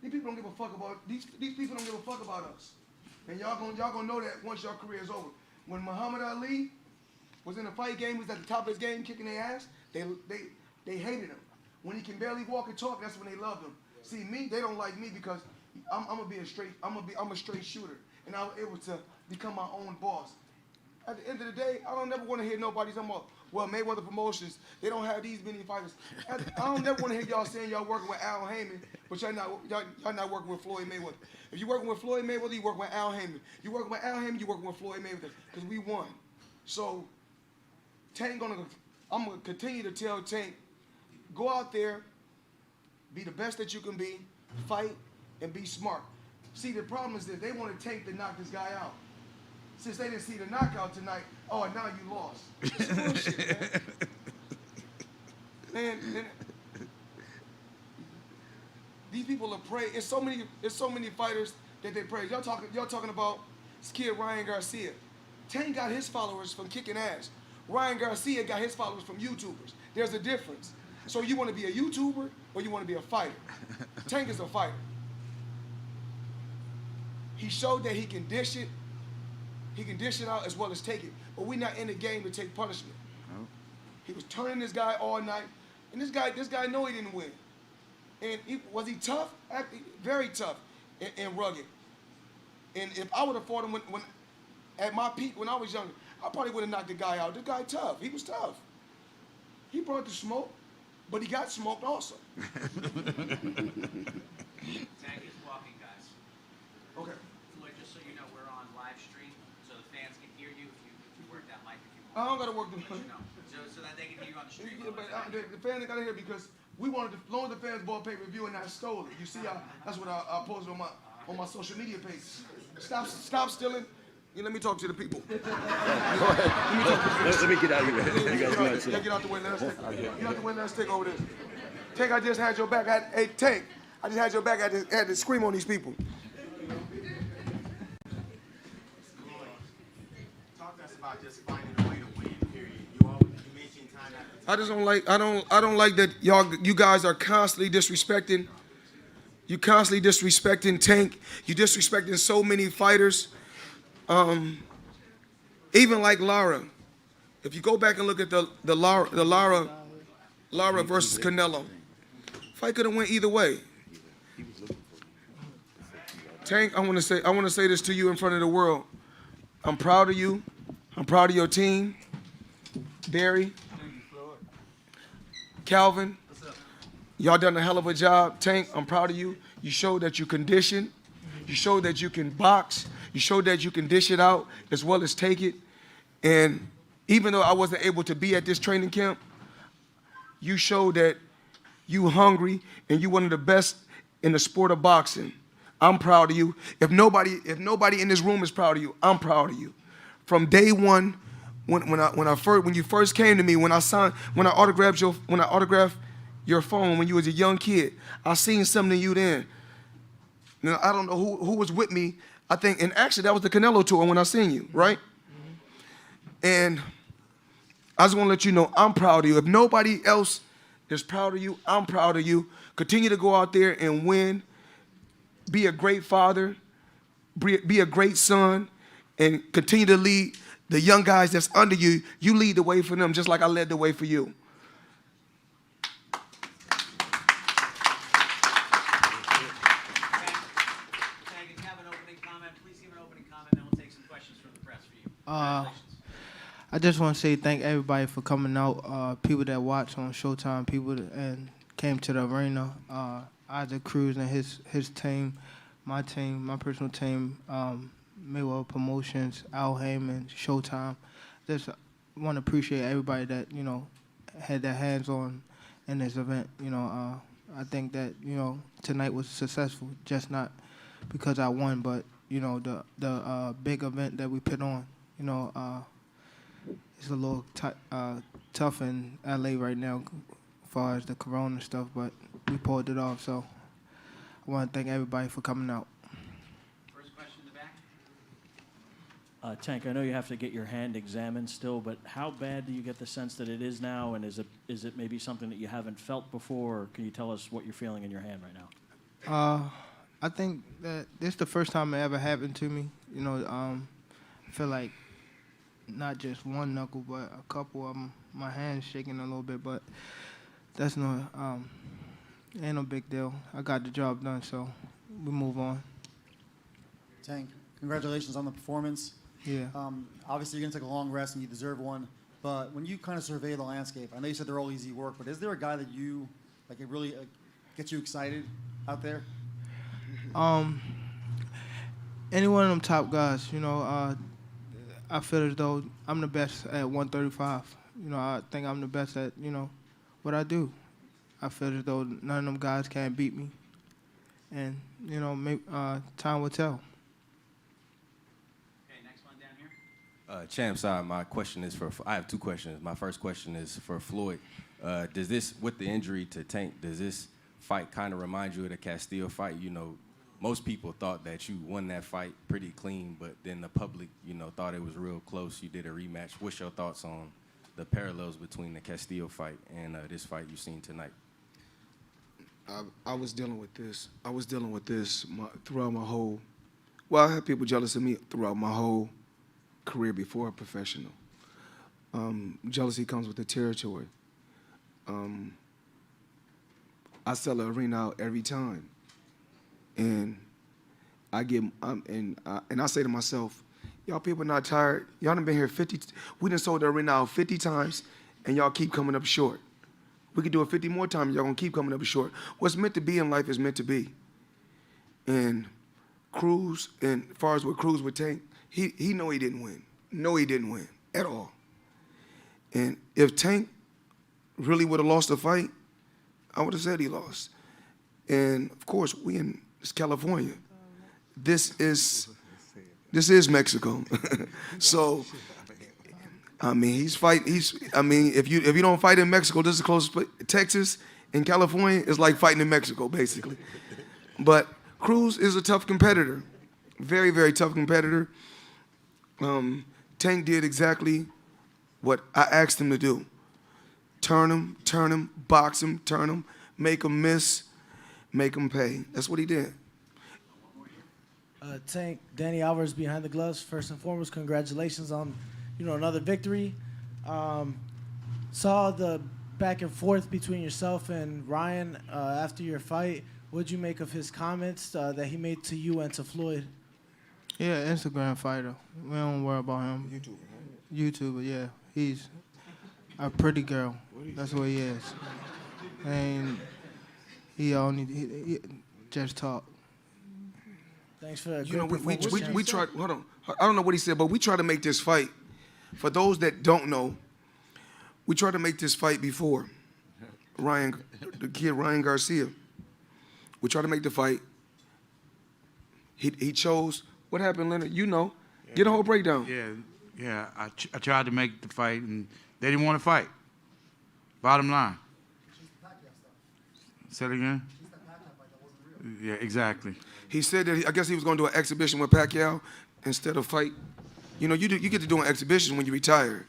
These people don't give a fuck about these people don't give a fuck about us. And y'all gonna know that once your career is over. When Muhammad Ali was in a fight game, he was at the top of his game kicking their ass, they hated him. When he can barely walk and talk, that's when they loved him. See, me, they don't like me because I'm a straight shooter. And I was able to become my own boss. At the end of the day, I don't never want to hear nobody talking about, well, Mayweather Promotions, they don't have these many fighters. I don't never want to hear y'all saying y'all working with Al Heyman, but y'all not working with Floyd Mayweather. If you're working with Floyd Mayweather, you working with Al Heyman. You working with Al Heyman, you working with Floyd Mayweather, because we won. So I'm gonna continue to tell Tank, go out there, be the best that you can be, fight, and be smart. See, the problem is that they want to Tank to knock this guy out. Since they didn't see the knockout tonight, oh, now you lost. It's bullshit, man. Man, these people are prey. It's so many fighters that they praise. Y'all talking about this kid Ryan Garcia. Tank got his followers from kicking ass. Ryan Garcia got his followers from YouTubers. There's a difference. So you want to be a YouTuber or you want to be a fighter? Tank is a fighter. He showed that he can dish it. He can dish it out as well as take it. But we're not in the game to take punishment. No. He was turning this guy all night. And this guy know he didn't win. And was he tough? Very tough and rugged. And if I would have fought him when at my peak when I was younger, I probably would have knocked the guy out. This guy tough. He was tough. He brought the smoke, but he got smoked also. Tank is walking, guys. Okay. Floyd, just so you know, we're on live stream, so the fans can hear you if you work that mic if you want. I don't gotta work the mic. So that they can hear you on the stream. Yeah, but the fans gotta hear because we wanted to, as long as the fans bought pay-per-view and not stole it. You see, that's what I posted on my social media page. Stop stealing. Yeah, let me talk to the people. Go ahead. Let me get out of here. You guys go ahead. Get out the way. Let us take over this. Tank, I just had your back. Hey, Tank, I just had your back. I had to scream on these people. Talk to us about just finding a way to win. Period. You mentioned time after time. I don't like that you guys are constantly disrespecting You constantly disrespecting Tank. You disrespecting so many fighters. Even like Lara. If you go back and look at the Lara versus Canelo, fight could have went either way. Tank, I want to say this to you in front of the world. I'm proud of you. I'm proud of your team. Barry, Calvin, y'all done a hell of a job. Tank, I'm proud of you. You showed that you condition. You showed that you can box. You showed that you can dish it out as well as take it. And even though I wasn't able to be at this training camp, you showed that you hungry and you one of the best in the sport of boxing. I'm proud of you. If nobody in this room is proud of you, I'm proud of you. From day one, when you first came to me, when I autographed your phone when you was a young kid, I seen something in you then. Now, I don't know who was with me. I think, and actually that was the Canelo tour when I seen you, right? And I just want to let you know I'm proud of you. If nobody else is proud of you, I'm proud of you. Continue to go out there and win. Be a great father. Be a great son. And continue to lead the young guys that's under you. You lead the way for them just like I led the way for you. I just want to say thank everybody for coming out. People that watch on Showtime, people and came to the arena. Isaac Cruz and his team, my personal team, Mayweather Promotions, Al Heyman, Showtime. Just want to appreciate everybody that had their hands on in this event. I think that tonight was successful, just not because I won, but the big event that we put on. It's a little tough in LA right now as far as the corona stuff, but we pulled it off. So I want to thank everybody for coming out. First question in the back. Tank, I know you have to get your hand examined still, but how bad do you get the sense that it is now, and is it maybe something that you haven't felt before, or can you tell us what you're feeling in your hand right now? I think that this is the first time it ever happened to me. I feel like not just one knuckle, but a couple of them. My hand's shaking a little bit, but that's no, ain't no big deal. I got the job done, so we move on. Tank, congratulations on the performance. Yeah. Obviously, you're going to take a long rest, and you deserve one. But when you kind of survey the landscape, I know you said they're all easy work, but is there a guy that you, it really gets you excited out there? Any one of them top guys, I feel as though I'm the best at 135. I think I'm the best at, what I do. I feel as though none of them guys can't beat me. And, maybe, time will tell. Okay, next one down here. Champs, my question is I have two questions. My first question is for Floyd. Does this, with the injury to Tank, does this fight kind of remind you of the Castillo fight? Most people thought that you won that fight pretty clean, but then the public, thought it was real close. You did a rematch. What's your thoughts on the parallels between the Castillo fight and this fight you've seen tonight? I was dealing with this. Throughout my whole, I had people jealous of me throughout my whole career before a professional. Jealousy comes with the territory. I sell the arena out every time. And I say to myself, y'all people not tired. Y'all done been here 50. We done sold the arena out 50 times, and y'all keep coming up short. We could do it 50 more times. Y'all gonna keep coming up short. What's meant to be in life is meant to be. And Cruz, and as far as what Cruz would take, he know he didn't win. No, he didn't win at all. And if Tank really would have lost the fight, I would have said he lost. And of course, it's California. This is Mexico. So, if you don't fight in Mexico, this is close. Texas and California is like fighting in Mexico, basically. But Cruz is a tough competitor, very, very tough competitor. Tank did exactly what I asked him to do. Turn him, box him, turn him, make him miss. make him pay. That's what he did. Tank, Danny Alvarez behind the gloves. First and foremost, congratulations on, another victory. Saw the back and forth between yourself and Ryan after your fight. What'd you make of his comments that he made to you and to Floyd? Yeah, Instagram fighter. We don't worry about him. YouTuber, yeah. He's a pretty girl. That's what he is. And he just talk. Thanks for that. You know, we performance. tried. Hold on. I don't know what he said, but we tried to make this fight. For those that don't know, we tried to make this fight before. The kid Ryan Garcia. We tried to make the fight. He chose. What happened, Leonard? You know. Get a whole breakdown. Yeah. I tried to make the fight, and they didn't want to fight. Bottom line. Say it again. Yeah, exactly. He said that I guess he was going to do an exhibition with Pacquiao instead of fight. You know, you get to do an exhibition when you retire.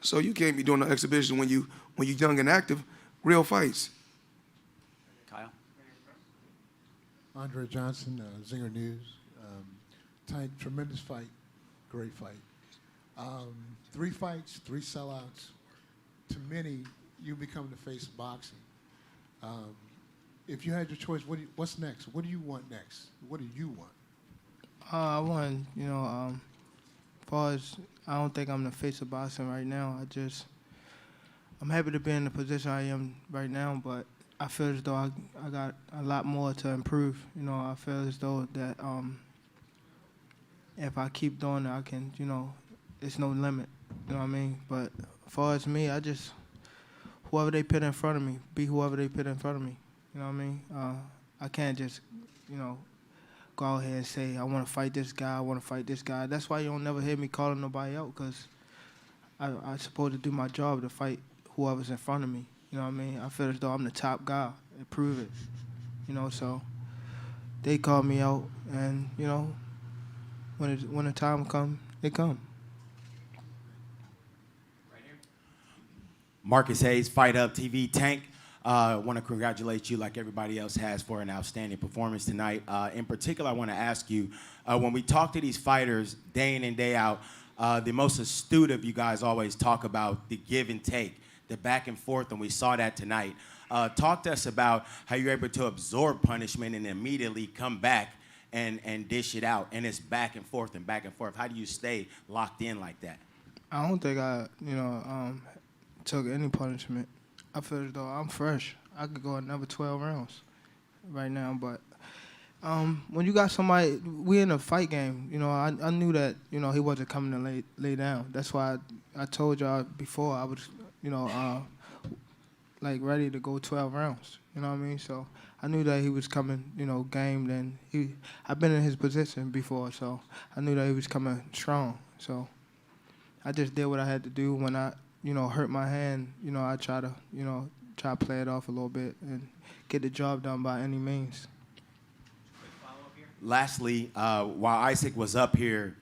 So you can't be doing an exhibition when you're young and active. Real fights. Kyle. Andre Johnson, Zinger News. Tank, tremendous fight, great fight. 3 fights, 3 sellouts. To many, you become the face of boxing. If you had your choice, what's next? What do you want next? What do you want? I want, as far as I don't think I'm the face of boxing right now. I'm happy to be in the position I am right now, but I feel as though I got a lot more to improve. I feel as though that if I keep doing it, I can, it's no limit. You know what I mean? But as far as me, whoever they put in front of me, be whoever they put in front of me. You know what I mean? I can't just, go out here and say, I want to fight this guy, I want to fight this guy. That's why you don't never hear me calling nobody out, because I'm supposed to do my job to fight whoever's in front of me. You know what I mean? I feel as though I'm the top guy and prove it. So they call me out, and, when the time comes, it comes. Marcus Hayes, Fight Up TV. Tank, I want to congratulate you like everybody else has for an outstanding performance tonight. In particular, I want to ask you, when we talk to these fighters day in and day out, the most astute of you guys always talk about the give and take, the back and forth, and we saw that tonight. Talk to us about how you're able to absorb punishment and immediately come back and dish it out, and it's back and forth and back and forth. How do you stay locked in like that? I don't think I, took any punishment. I feel as though I'm fresh. I could go another 12 rounds right now, but when you got somebody, we in a fight game, I knew that, he wasn't coming to lay down. That's why I told y'all before I was, like ready to go 12 rounds. You know what I mean? So I knew that he was coming, gamed, and I've been in his position before, so I knew that he was coming strong. So I just did what I had to do. When I, hurt my hand, I try to play it off a little bit and get the job done by any means. Lastly, while Isaac was up here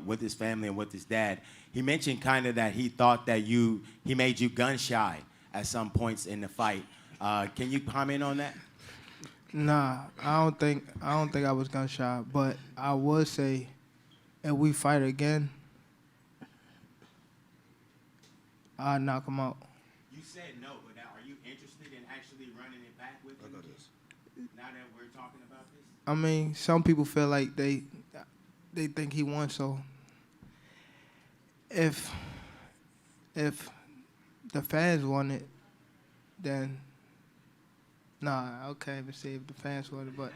with his family and with his dad, he mentioned kind of that he thought that he made you gun shy at some points in the fight. Can you comment on that? Nah, I don't think I was gun shy, but I would say if we fight again, I'll knock him out. You said no, but now are you interested in actually running it back with him? Now that we're talking about this? I mean, some people feel like they think he won, so if the fans want it, then nah, okay, let's see if the fans want it, but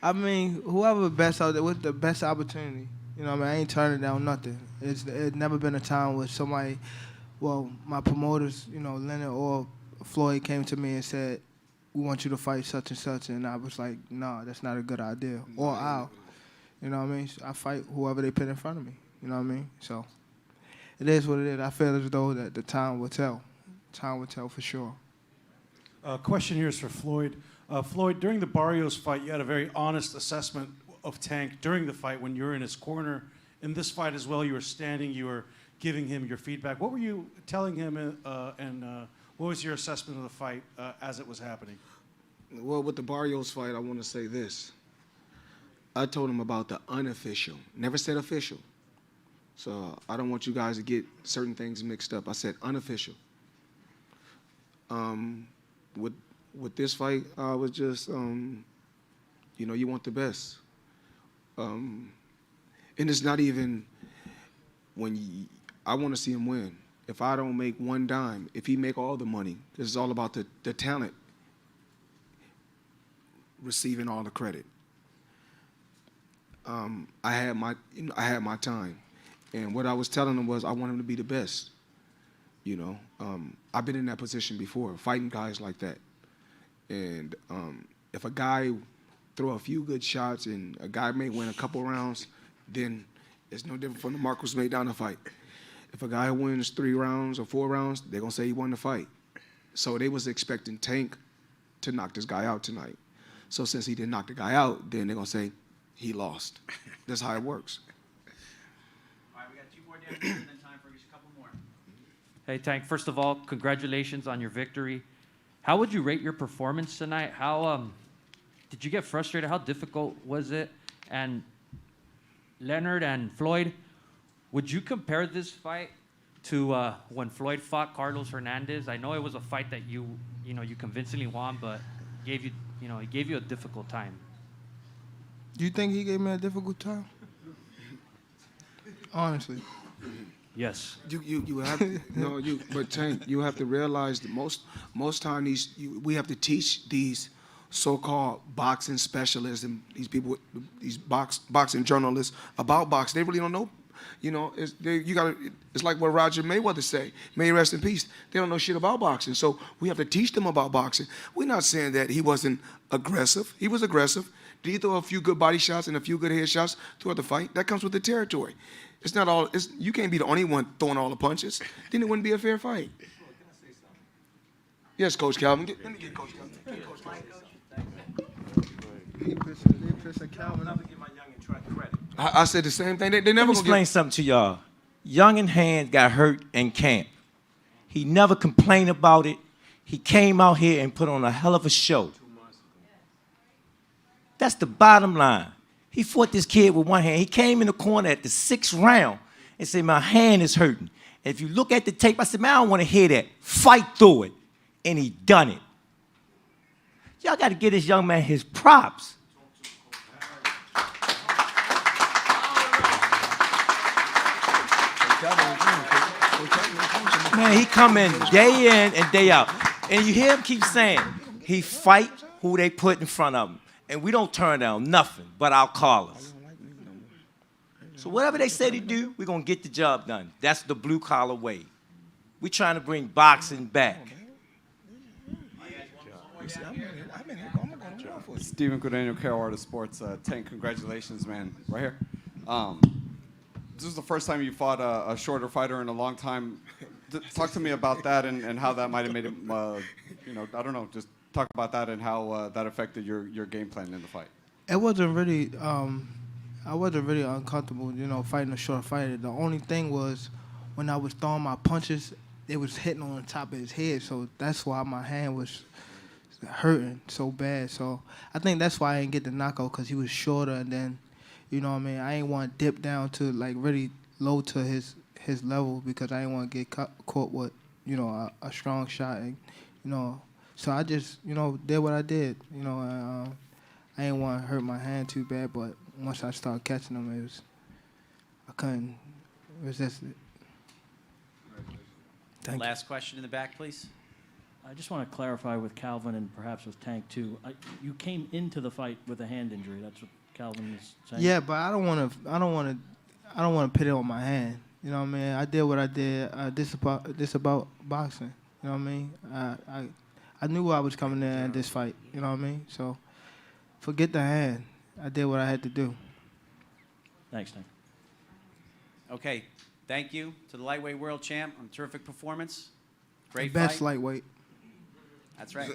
I mean, whoever best out there with the best opportunity. I ain't turning down nothing. It's never been a time where somebody, my promoters, Leonard or Floyd came to me and said, we want you to fight such and such, and I was like, nah, that's not a good idea. Or I'll, I fight whoever they put in front of me, you know what I mean? So it is what it is. I feel as though that the time will tell. Time will tell for sure. Question here is for Floyd. Floyd, during the Barrios fight, you had a very honest assessment of Tank during the fight when you were in his corner. In this fight as well, you were standing, you were giving him your feedback. What were you telling him, and What was your assessment of the fight as it was happening? Well, with the Barrios fight, I want to say this. I told him about the unofficial. Never said official. So I don't want you guys to get certain things mixed up. I said unofficial. With this fight, I was just, you know, you want the best. And it's not even when I want to see him win. If I don't make one dime, if he make all the money, this is all about the talent receiving all the credit. I had my time, and what I was telling him was I want him to be the best. You know, I've been in that position before, fighting guys like that, and if a guy throw a few good shots and a guy may win a couple rounds, then it's no different from the Marcos Maidana fight. If a guy wins 3 rounds or 4 rounds, they're gonna say he won the fight. So they was expecting Tank to knock this guy out tonight. So since he didn't knock the guy out, then they're gonna say he lost. That's how it works. All right, we got 2 more down and then time for just a couple more. Hey, Tank, first of all, congratulations on your victory. How would you rate your performance tonight? How did you get frustrated? How difficult was it? And Leonard and Floyd, would you compare this fight to when Floyd fought Carlos Hernandez? I know it was a fight that you convincingly won, but he gave you a difficult time. Do you think he gave me a difficult time? Honestly. Yes. You have to, no, but Tank, you have to realize that most time we have to teach these so-called boxing specialists and these people, these boxing journalists about boxing. They really don't know. You know, it's like what Roger Mayweather say. May he rest in peace. They don't know shit about boxing, so we have to teach them about boxing. We're not saying that he wasn't aggressive. He was aggressive. Did he throw a few good body shots and a few good head shots throughout the fight? That comes with the territory. It's not all. You can't be the only one throwing all the punches. Then it wouldn't be a fair fight. Yes, Coach Calvin. Let me get Coach Calvin. Get Coach Calvin. I said the same thing. They never Let me explain something to y'all. Young in Hand got hurt in camp. He never complained about it. He came out here and put on a hell of a show. That's the bottom line. He fought this kid with one hand. He came in the corner at the 6th round and said, my hand is hurting. And if you look at the tape, I said, man, I don't want to hear that. Fight through it. And he done it. Y'all got to give this young man his props. Man, he come in and day out. And you hear him keep saying, he fight who they put in front of him. And we don't turn down nothing but our callers. So whatever they say to do, we're going to get the job done. That's the blue-collar way. We're trying to bring boxing back. Steven Guadagno, KO Artist Sports. Tank, congratulations, man. Right here. This is the first time you fought a shorter fighter in a long time. Talk to me about that and how that might have made him, I don't know, just talk about that and how that affected your game plan in the fight. It wasn't really, I wasn't really uncomfortable, fighting a short fighter. The only thing was when I was throwing my punches, it was hitting on the top of his head, so that's why my hand was hurting so bad. So I think that's why I didn't get the knockout, because he was shorter, and then, I ain't want to dip down to like really low to his level, because I didn't want to get caught with, a strong shot, and, so I just, did what I did. I didn't want to hurt my hand too bad, but once I started catching them, I couldn't resist it. Thank you. Last question in the back, please. I just want to clarify with Calvin and perhaps with Tank too. You came into the fight with a hand injury. That's what Calvin is saying. Yeah, but I don't want to put it on my hand. You know what I mean? I did what I did. This about boxing. You know what I mean? I knew I was coming in this fight. You know what I mean? So forget the hand. I did what I had to do. Thanks, Tank. Okay, thank you to the lightweight world champ on terrific performance. Great The best fight. lightweight. That's right.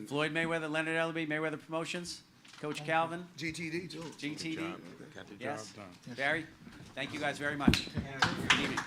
Floyd Mayweather, Leonard Ellerby, Mayweather Promotions, Coach Calvin. GTD, too. GTD. Got the Yes. job done. Barry, thank you guys very much. Good evening.